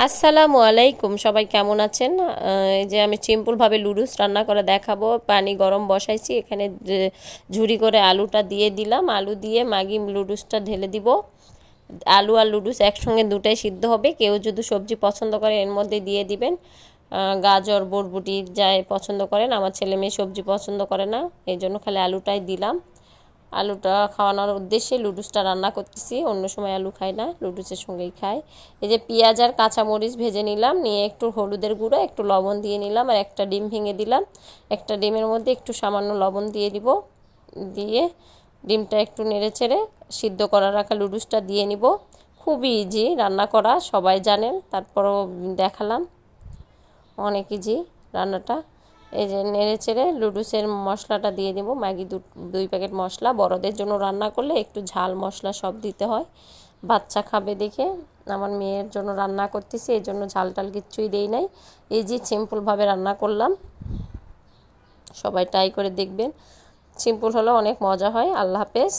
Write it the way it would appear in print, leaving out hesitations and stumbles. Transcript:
আসসালামু আলাইকুম, সবাই কেমন আছেন? এই যে আমি সিম্পলভাবে লুডুস রান্না করে দেখাবো। পানি গরম বসাইছি, এখানে ঝুরি করে আলুটা দিয়ে দিলাম। আলু দিয়ে ম্যাগি লুডুসটা ঢেলে দিব। আলু আর লুডুস একসঙ্গে দুটাই সিদ্ধ হবে। কেউ যদি সবজি পছন্দ করে এর মধ্যে দিয়ে দিবেন। গাজর বরবটি যাই পছন্দ করেন। আমার ছেলে মেয়ে সবজি পছন্দ করে না, এই জন্য খালি আলুটাই দিলাম। আলুটা খাওয়ানোর উদ্দেশ্যে লুডুসটা রান্না করতেছি। অন্য সময় আলু খাই না, লুডুসের সঙ্গেই খাই। এই যে পেঁয়াজ আর কাঁচামরিচ ভেজে নিলাম, নিয়ে একটু হলুদের গুঁড়ো, একটু লবণ দিয়ে নিলাম, আর একটা ডিম ভেঙে দিলাম। একটা ডিমের মধ্যে একটু সামান্য লবণ দিয়ে দিব। দিয়ে ডিমটা একটু নেড়ে চেড়ে সিদ্ধ করা রাখা লুডুসটা দিয়ে নিব। খুবই ইজি রান্না করা, সবাই জানেন, তারপরও দেখালাম। অনেক ইজি রান্নাটা। এই যে নেড়ে চেড়ে লুডুসের মশলাটা দিয়ে দেবো। ম্যাগি দুই প্যাকেট মশলা। বড়দের জন্য রান্না করলে একটু ঝাল মশলা সব দিতে হয়, বাচ্চা খাবে দেখে। আমার মেয়ের জন্য রান্না করতেছি, এই জন্য ঝাল টাল কিচ্ছুই দেই নাই। ইজি সিম্পলভাবে রান্না করলাম, সবাই ট্রাই করে দেখবেন। সিম্পল হলেও অনেক মজা হয়। আল্লাহ হাফেজ।